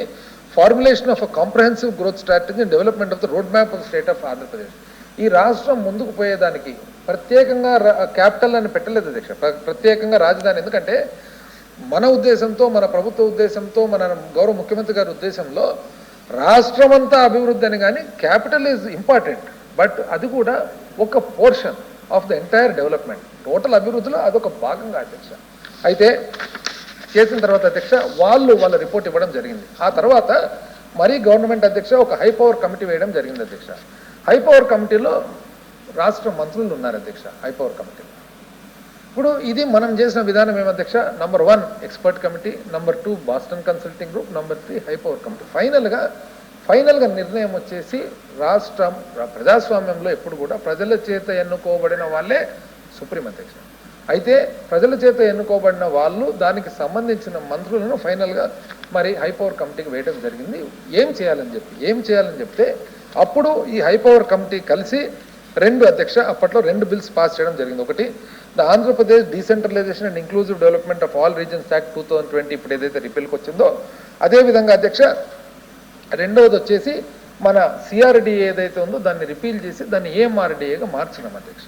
S2: formulation of a comprehensive growth strategy and development of the road map of state of Andhra Pradesh. ఈ రాష్ట్రం ముందుకు పోయేదానికి ప్రత్యేకంగా క్యాపిటల్ అని పెట్టలేదు అధ్యక్ష, ప్రత్యేకంగా రాజధాని. ఎందుకంటే మన ఉద్దేశంతో, మన ప్రభుత్వ ఉద్దేశంతో, మన గౌరవ ముఖ్యమంత్రి గారి ఉద్దేశంలో రాష్ట్రమంతా అభివృద్ధి అని, కానీ క్యాపిటల్ ఈజ్ ఇంపార్టెంట్, బట్ అది కూడా ఒక portion of the entire development, total అభివృద్ధిలో అదొక భాగంగా అధ్యక్ష. అయితే చేసిన తర్వాత అధ్యక్ష వాళ్ళ రిపోర్ట్ ఇవ్వడం జరిగింది. ఆ తర్వాత మరీ గవర్నమెంట్ అధ్యక్ష ఒక హై పవర్ కమిటీ వేయడం జరిగింది అధ్యక్ష. హై పవర్ కమిటీలో రాష్ట్ర మంత్రులు ఉన్నారు అధ్యక్ష. హై పవర్ కమిటీలో ఇప్పుడు ఇది మనం చేసిన విధానం ఏమధ్యక్ష, number 1 expert committee, number 2 Boston consulting group, number 3 high power committee. ఫైనల్గా నిర్ణయం వచ్చేసి రాష్ట్రం ప్రజాస్వామ్యంలో ఎప్పుడు కూడా ప్రజల చేత ఎన్నుకోబడిన వాళ్ళే సుప్రీం అధ్యక్ష. అయితే ప్రజల చేత ఎన్నుకోబడిన వాళ్ళు దానికి సంబంధించిన మంత్రులను ఫైనల్గా మరి హై పవర్ కమిటీకి వేయడం జరిగింది. ఏం చేయాలని చెప్తే అప్పుడు ఈ హై పవర్ కమిటీ కలిసి అధ్యక్ష అప్పట్లో 2 బిల్స్ పాస్ చేయడం జరిగింది. ఒకటి the Andhra Pradesh decentralisation and inclusive development of all reasons act 2020 ఇప్పుడు ఏదైతే రిపీల్కి వచ్చిందో అదేవిధంగా అధ్యక్ష రెండవది వచ్చేసి మన సిఆర్డిఏ ఏదైతే ఉందో దాన్ని రిపీల్ చేసి దాన్ని ఏఎంఆర్డిఏగా మార్చడం అధ్యక్ష.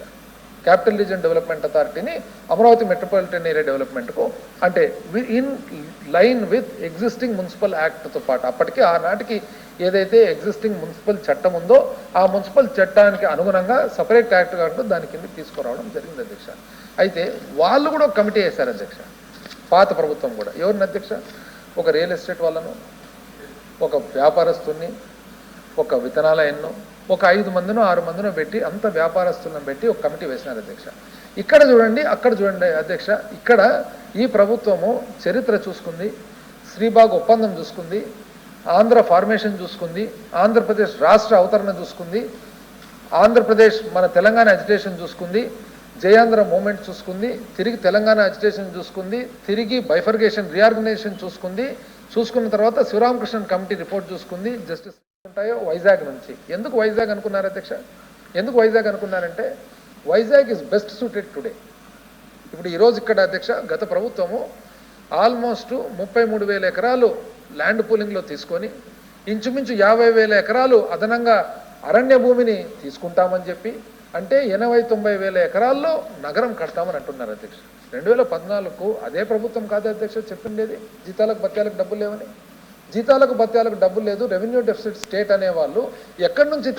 S2: క్యాపిటల్ రీజన్ డెవలప్మెంట్ అథారిటీని అమరావతి మెట్రోపాలిటన్ ఏరియా డెవలప్మెంట్కు అంటే in line with existing municipal యాక్ట్తో పాటు అప్పటికి ఆనాటికి ఏదైతే ఎగ్జిస్టింగ్ మున్సిపల్ చట్టం ఉందో ఆ మున్సిపల్ చట్టానికి అనుగుణంగా సపరేట్ యాక్ట్ అంటూ దాని కింద తీసుకురావడం జరిగింది అధ్యక్ష. అయితే వాళ్ళు కూడా ఒక కమిటీ వేశారు అధ్యక్ష, పాత ప్రభుత్వం కూడా. ఎవరిని అధ్యక్ష? ఒక రియల్ ఎస్టేట్ వాళ్ళను, ఒక వ్యాపారస్తుని, ఒక విత్తనాలయన్ను, ఒక 5 మందినో 6 మందినో పెట్టి అంత వ్యాపారస్తులను పెట్టి ఒక కమిటీ వేసినారు అధ్యక్ష. ఇక్కడ చూడండి, అక్కడ చూడండి అధ్యక్ష, ఇక్కడ ఈ ప్రభుత్వము చరిత్ర చూసుకుంది, శ్రీబాగ్ ఒప్పందం చూసుకుంది, ఆంధ్ర ఫార్మేషన్ చూసుకుంది, ఆంధ్రప్రదేశ్ రాష్ట్ర అవతరణ చూసుకుంది, ఆంధ్రప్రదేశ్ మన తెలంగాణ అజిటేషన్ చూసుకుంది, జయాంధ్ర మూమెంట్ చూసుకుంది, తిరిగి తెలంగాణ అజిటేషన్ చూసుకుంది, తిరిగి బైఫర్గేషన్ రీఆర్గనైజేషన్ చూసుకుంది, చూసుకున్న తర్వాత శివరామకృష్ణన్ కమిటీ రిపోర్ట్ చూసుకుంది. జస్టిస్ ఉంటాయో వైజాగ్ నుంచి. ఎందుకు వైజాగ్ అనుకున్నారు అధ్యక్ష? ఎందుకు వైజాగ్ అనుకున్నారంటే Vizag is best suited today. ఇప్పుడు ఈరోజు ఇక్కడ అధ్యక్ష గత ప్రభుత్వము ఆల్మోస్ట్ 33,000 ఎకరాలు ల్యాండ్ పూలింగ్లో తీసుకొని ఇంచుమించు 50,000 ఎకరాలు అదనంగా అరణ్య భూమిని తీసుకుంటామని చెప్పి అంటే 80,000-90,000 ఎకరాల్లో నగరం కడతామని అంటున్నారు అధ్యక్ష. 2014కు అదే ప్రభుత్వం కాదు అధ్యక్ష చెప్పిండేది జీతాలకు భత్యాలకు డబ్బులు లేవని. జీతాలకు భత్యాలకు డబ్బులు లేదు, రెవెన్యూ డెఫిసిట్ స్టేట్ అనేవాళ్ళు ఎక్కడి నుంచి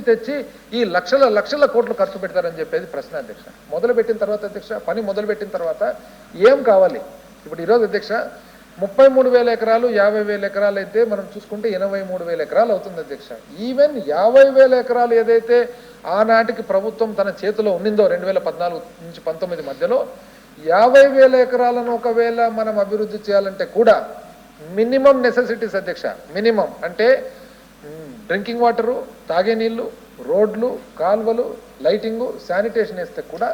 S2: తెచ్చి ఈ లక్షల కోట్లు ఖర్చు పెడతారని చెప్పేది ప్రశ్న అధ్యక్ష. మొదలుపెట్టిన తర్వాత అధ్యక్ష పని మొదలుపెట్టిన తర్వాత ఏం కావాలి? ఇప్పుడు ఈరోజు అధ్యక్ష 33,000 ఎకరాలు 50,000 ఎకరాలు అయితే మనం చూసుకుంటే 83,000 ఎకరాలు అవుతుంది అధ్యక్ష. ఈవెన్ 50,000 ఎకరాలు ఏదైతే ఆనాటికి ప్రభుత్వం తన చేతిలో ఉన్నిందో 2014 నుంచి 19 మధ్యలో 50,000 ఎకరాలను ఒకవేళ మనం అభివృద్ధి చేయాలంటే కూడా మినిమం నెసెసిటీస్ అధ్యక్ష, మినిమం అంటే డ్రింకింగ్ వాటరు, తాగే నీళ్లు, రోడ్లు, కాల్వలు, లైటింగు, శానిటేషన్ వేస్తే కూడా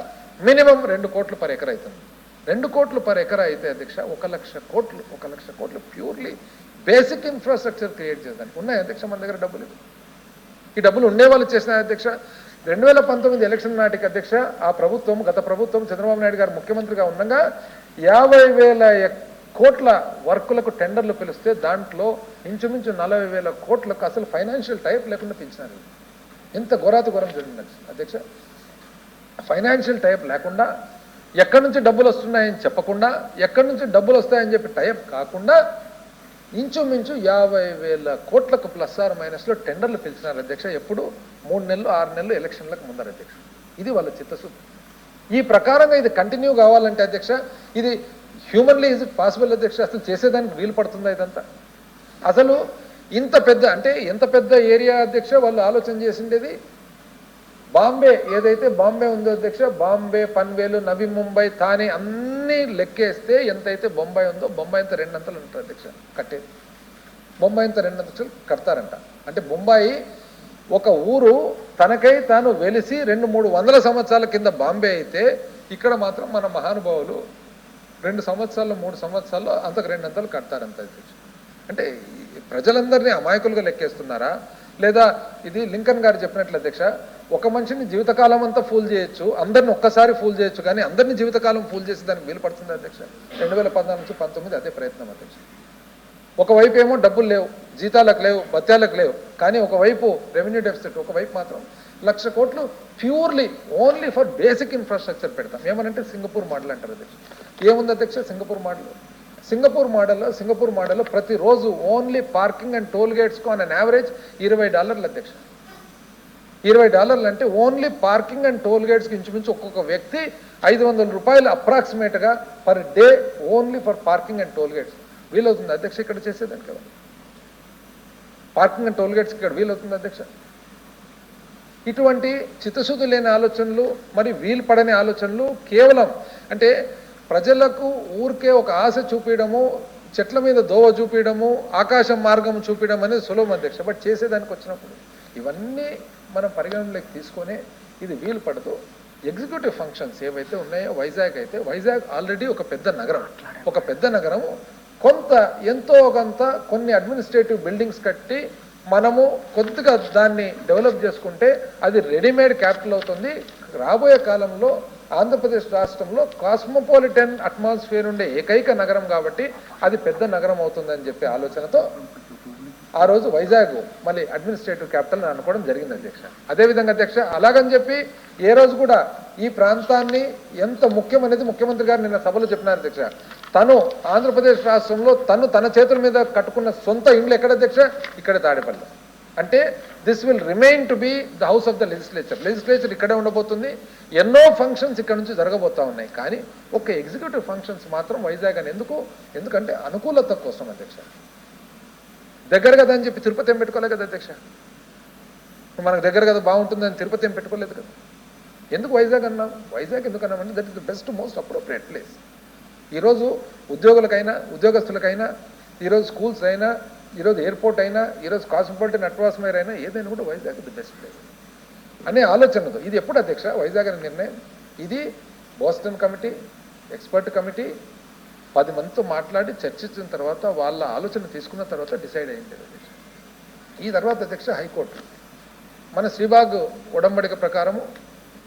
S2: మినిమం 2 కోట్లు పర్ ఎకర్ అవుతుంది. 2 కోట్లు పర్ ఎకర్ అయితే అధ్యక్ష 1,00,000 కోట్లు ప్యూర్లీ బేసిక్ ఇన్ఫ్రాస్ట్రక్చర్ క్రియేట్ చేద్దానికి ఉన్నాయి అధ్యక్ష. మన దగ్గర డబ్బులు, ఈ డబ్బులు ఉండేవాళ్ళు చేసిన అధ్యక్ష. 2019 ఎలక్షన్ నాటికి అధ్యక్ష ఆ ప్రభుత్వం, గత ప్రభుత్వం చంద్రబాబు నాయుడు గారు ముఖ్యమంత్రిగా ఉండగా 50,000 కోట్ల వర్కులకు టెండర్లు పిలిస్తే దాంట్లో ఇంచుమించు 40,000 కోట్లకు అసలు ఫైనాన్షియల్ టైప్ లేకుండా పెంచినారు. ఎంత ఘోరాతి ఘోరం జరిగింది అధ్యక్ష. ఫైనాన్షియల్ టైప్ లేకుండా, ఎక్కడి నుంచి డబ్బులు వస్తున్నాయని చెప్పకుండా, ఎక్కడి నుంచి డబ్బులు వస్తాయని చెప్పి టైప్ కాకుండా ఇంచుమించు 50,000 కోట్లకు ప్లస్ ఆర్ మైనస్లో టెండర్లు పిలిచినారు అధ్యక్ష. ఎప్పుడు 3 నెలలు 6 నెలలు ఎలక్షన్లకు ముందర అధ్యక్ష. ఇది వాళ్ళ చిత్తశుద్ధి. ఈ ప్రకారంగా ఇది కంటిన్యూ కావాలంటే అధ్యక్ష ఇది హ్యూమన్లీ ఈజ్ ఇట్ పాసిబుల్ అధ్యక్ష? అసలు చేసేదానికి వీలు పడుతుందా ఇదంతా? అసలు ఇంత పెద్ద అంటే ఎంత పెద్ద ఏరియా అధ్యక్ష వాళ్ళు ఆలోచన చేసిండేది. బాంబే ఏదైతే బాంబే ఉందో అధ్యక్ష, బాంబే, పన్వేలు, నవీ ముంబై, థానే అన్నీ లెక్కేస్తే ఎంతైతే బొంబాయి ఉందో బొంబాయి అంతా 2 అంతలు ఉంటారు అధ్యక్ష కట్టేది. బొంబాయి అంతా 2 అంతలు కడతారంట. అంటే బొంబాయి ఒక ఊరు తనకై తాను వెలిసి 200-300 సంవత్సరాల కింద బాంబే అయితే ఇక్కడ మాత్రం మన మహానుభావులు 2 సంవత్సరాలు 3 సంవత్సరాల్లో అంతకు 2 అంతలు కడతారంత అధ్యక్ష. అంటే ప్రజలందరినీ అమాయకులుగా లెక్కేస్తున్నారా? లేదా ఇది లింకన్ గారు చెప్పినట్లు అధ్యక్ష, ఒక మనిషిని జీవితకాలం అంతా ఫూల్ చేయొచ్చు, అందరిని ఒక్కసారి ఫూల్ చేయొచ్చు, కానీ అందరినీ జీవితకాలం ఫూల్ చేసి దానికి వీలు పడుతుంది అధ్యక్ష. 2014 నుంచి 19 అదే ప్రయత్నం అధ్యక్ష. ఒకవైపు ఏమో డబ్బులు లేవు, జీతాలకు లేవు, భత్యాలకు లేవు, కానీ ఒకవైపు రెవెన్యూ డెఫిసిట్, ఒకవైపు మాత్రం 1,00,000 కోట్లు purely only for basic infrastructure పెడతాం. ఏమనంటే సింగపూర్ మోడల్ అంటారు అధ్యక్ష. ఏముంది అధ్యక్ష సింగపూర్ మోడల్లో ప్రతిరోజు ఓన్లీ పార్కింగ్ అండ్ టోల్ గేట్స్కు ఆన్ అన్ యావరేజ్ $20 అధ్యక్ష. $20 అంటే ఓన్లీ పార్కింగ్ అండ్ టోల్ గేట్స్కి ఇంచుమించు ఒక్కొక్క వ్యక్తి $500 అప్రాక్సిమేట్గా per day only for parking and toll gates. వీలవుతుంది అధ్యక్ష ఇక్కడ చేసేదానికి కదా? పార్కింగ్ అండ్ టోల్ గేట్స్ ఇక్కడ వీలవుతుంది అధ్యక్ష? ఇటువంటి చిత్తశుద్ధి లేని ఆలోచనలు, మరి వీలు పడని ఆలోచనలు కేవలం అంటే ప్రజలకు ఊరికే ఒక ఆశ చూపించడము, చెట్ల మీద దోవ చూపించడము, ఆకాశం మార్గం చూపించడం అనేది సులభం అధ్యక్ష. బట్ చేసేదానికి వచ్చినప్పుడు ఇవన్నీ మనం పరిగణనలోకి తీసుకొని ఇది వీలు పడదు. ఎగ్జిక్యూటివ్ ఫంక్షన్స్ ఏవైతే ఉన్నాయో వైజాగ్ ఆల్రెడీ ఒక పెద్ద నగరం కొంత ఎంతో కొంత కొన్ని అడ్మినిస్ట్రేటివ్ బిల్డింగ్స్ కట్టి మనము కొద్దిగా దాన్ని డెవలప్ చేసుకుంటే అది రెడీమేడ్ క్యాపిటల్ అవుతుంది. రాబోయే కాలంలో ఆంధ్రప్రదేశ్ రాష్ట్రంలో కాస్మోపాలిటన్ అట్మాస్ఫియర్ ఉండే ఏకైక నగరం కాబట్టి అది పెద్ద నగరం అవుతుందని చెప్పే ఆలోచనతో ఆ రోజు వైజాగ్ మళ్ళీ అడ్మినిస్ట్రేటివ్ క్యాపిటల్ అనుకోవడం జరిగింది అధ్యక్ష. అదేవిధంగా అధ్యక్ష అలాగని చెప్పి ఏ రోజు కూడా ఈ ప్రాంతాన్ని ఎంత ముఖ్యమనేది ముఖ్యమంత్రి గారు నిన్న సభలో చెప్పినారు అధ్యక్ష. తను ఆంధ్రప్రదేశ్ రాష్ట్రంలో తన చేతుల మీద కట్టుకున్న సొంత ఇండ్లు ఎక్కడ అధ్యక్ష? ఇక్కడ తాడేపల్లి. అంటే this will remain to be the house of the legislature ఇక్కడే ఉండబోతుంది. ఎన్నో ఫంక్షన్స్ ఇక్కడ నుంచి జరగబోతా ఉన్నాయి. కానీ ఒక ఎగ్జిక్యూటివ్ ఫంక్షన్స్ మాత్రం వైజాగ్ అని ఎందుకంటే అనుకూలత కోసం అధ్యక్ష. దగ్గర కదా అని చెప్పి తిరుపతి ఏం పెట్టుకోలేదు కదా అధ్యక్ష. మనకు దగ్గర కదా బాగుంటుందని తిరుపతి ఏం పెట్టుకోలేదు కదా. ఎందుకు వైజాగ్ అన్నాం? వైజాగ్ ఎందుకు అన్నామంటే that is the best most appropriate place. ఈరోజు ఉద్యోగులకైనా ఉద్యోగస్తులకైనా, ఈరోజు స్కూల్స్ అయినా, ఈరోజు ఎయిర్పోర్ట్ అయినా, ఈరోజు కాస్మోపాలిటన్ అట్మాస్ఫియర్ అయినా ఏదైనా కూడా వైజాగ్ ది బెస్ట్ ప్లేస్ అనే ఆలోచనతో ఇది ఎప్పుడు అధ్యక్ష వైజాగ్ అనే నిర్ణయం ఇది బోస్టన్ కమిటీ ఎక్స్పర్ట్ కమిటీ 10 మందితో మాట్లాడి చర్చించిన తర్వాత వాళ్ళ ఆలోచన తీసుకున్న తర్వాత డిసైడ్ అయింది అధ్యక్ష. ఈ తర్వాత అధ్యక్ష హైకోర్టు మన శ్రీబాగ్ ఉడంబడిక ప్రకారము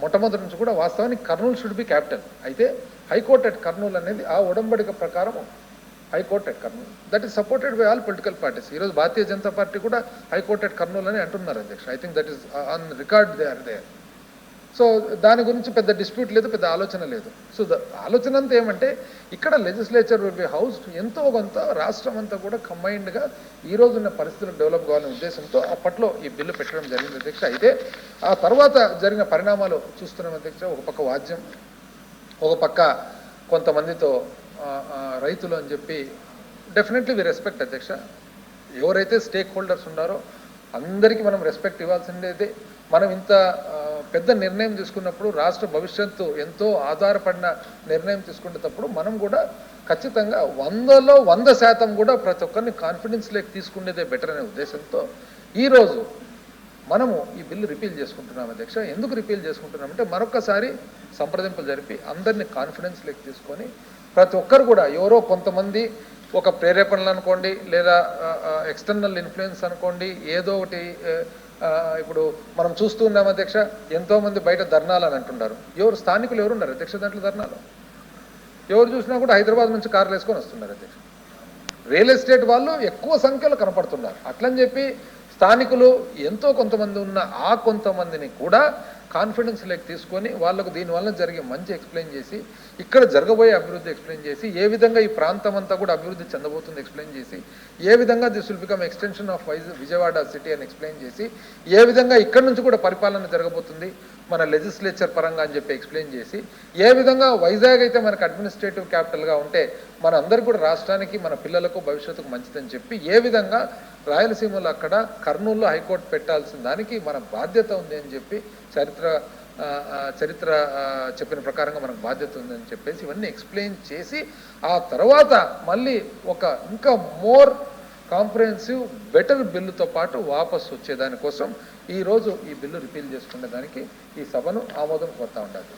S2: మొట్టమొదటి నుంచి కూడా వాస్తవానికి కర్నూలు షుడ్ బి క్యాపిటల్. అయితే హైకోర్ట్ అట్ కర్నూలు అనేది ఆ ఉడంబడిక ప్రకారము high court at Kurnool that is supported by all political parties. ఈరోజు భారతీయ జనతా పార్టీ కూడా హైకోర్ట్ అట్ కర్నూలు అని అంటున్నారు అధ్యక్ష. I think that is on record they are there. So దాని గురించి పెద్ద డిస్ప్యూట్ లేదు, పెద్ద ఆలోచన లేదు. సో ఆలోచన అంతా ఏమంటే ఇక్కడ లెజిస్లేచర్ విల్ బి హౌస్డ్ ఎంతో కొంత రాష్ట్రం అంతా కూడా కంబైన్డ్గా ఈ రోజున్న పరిస్థితులు డెవలప్ కావాలనే ఉద్దేశంతో అప్పట్లో ఈ బిల్లు పెట్టడం జరిగింది అధ్యక్ష. అయితే ఆ తర్వాత జరిగిన పరిణామాలు చూస్తున్నాం అధ్యక్ష. ఒక పక్క వాద్యం, ఒక పక్క కొంతమందితో రైతులు అని చెప్పి డెఫినెట్లీ వి రెస్పెక్ట్ అధ్యక్ష. ఎవరైతే స్టేక్ హోల్డర్స్ ఉన్నారో అందరికీ మనం రెస్పెక్ట్ ఇవ్వాల్సిందే. మనం ఇంత పెద్ద నిర్ణయం తీసుకున్నప్పుడు రాష్ట్ర భవిష్యత్తు ఎంతో ఆధారపడిన నిర్ణయం తీసుకునేటప్పుడు మనం కూడా ఖచ్చితంగా 100లో 100% కూడా ప్రతి ఒక్కరిని కాన్ఫిడెన్స్ లేక తీసుకునేదే బెటర్ అనే ఉద్దేశంతో ఈరోజు మనము ఈ బిల్లు రిపీల్ చేసుకుంటున్నాం అధ్యక్ష. ఎందుకు రిపీల్ చేసుకుంటున్నామంటే మరొకసారి సంప్రదింపులు జరిపి అందరినీ కాన్ఫిడెన్స్ లేక తీసుకొని ప్రతి ఒక్కరు కూడా ఎవరో కొంతమంది ఒక ప్రేరేపణలు అనుకోండి లేదా ఎక్స్టర్నల్ ఇన్ఫ్లుయెన్స్ అనుకోండి ఏదో ఒకటి ఇప్పుడు మనం చూస్తూ ఉన్నాం అధ్యక్ష. ఎంతోమంది బయట ధర్నాలు అని అంటున్నారు. ఎవరు స్థానికులు ఎవరు ఉన్నారు అధ్యక్ష దాంట్లో ధర్నాలు? ఎవరు చూసినా కూడా హైదరాబాద్ నుంచి కార్లు వేసుకొని వస్తున్నారు అధ్యక్ష. రియల్ ఎస్టేట్ వాళ్ళు ఎక్కువ సంఖ్యలో కనపడుతున్నారు. అట్లని చెప్పి స్థానికులు ఎంతో కొంతమంది ఉన్న ఆ కొంతమందిని కూడా కాన్ఫిడెన్స్ లేక తీసుకొని వాళ్ళకు దీనివల్ల జరిగే మంచి ఎక్స్ప్లెయిన్ చేసి ఇక్కడ జరగబోయే అభివృద్ధి ఎక్స్ప్లెయిన్ చేసి ఏ విధంగా ఈ ప్రాంతం అంతా కూడా అభివృద్ధి చెందబోతుంది ఎక్స్ప్లెయిన్ చేసి ఏ విధంగా this will become extension of Vijayawada city అని ఎక్స్ప్లెయిన్ చేసి ఏ విధంగా ఇక్కడ నుంచి కూడా పరిపాలన జరగబోతుంది మన లెజిస్లేచర్ పరంగా అని చెప్పి ఎక్స్ప్లెయిన్ చేసి ఏ విధంగా వైజాగ్ అయితే మనకు అడ్మినిస్ట్రేటివ్ క్యాపిటల్గా ఉంటే మన అందరికీ కూడా రాష్ట్రానికి మన పిల్లలకు భవిష్యత్తుకు మంచిదని చెప్పి ఏ విధంగా రాయలసీమలో అక్కడ కర్నూలులో హైకోర్టు పెట్టాల్సిన దానికి మన బాధ్యత ఉంది అని చెప్పి చరిత్ర చెప్పిన ప్రకారంగా మనకు బాధ్యత ఉందని చెప్పేసి ఇవన్నీ ఎక్స్ప్లెయిన్ చేసి ఆ తర్వాత మళ్ళీ ఒక ఇంకా మోర్ కాంప్రహెన్సివ్ బెటర్ బిల్లుతో పాటు వాపసు వచ్చేదానికోసం ఈరోజు ఈ బిల్లు రిపీల్ చేసుకునే దానికి ఈ సభను ఆమోదం కోరుతా ఉండాలి.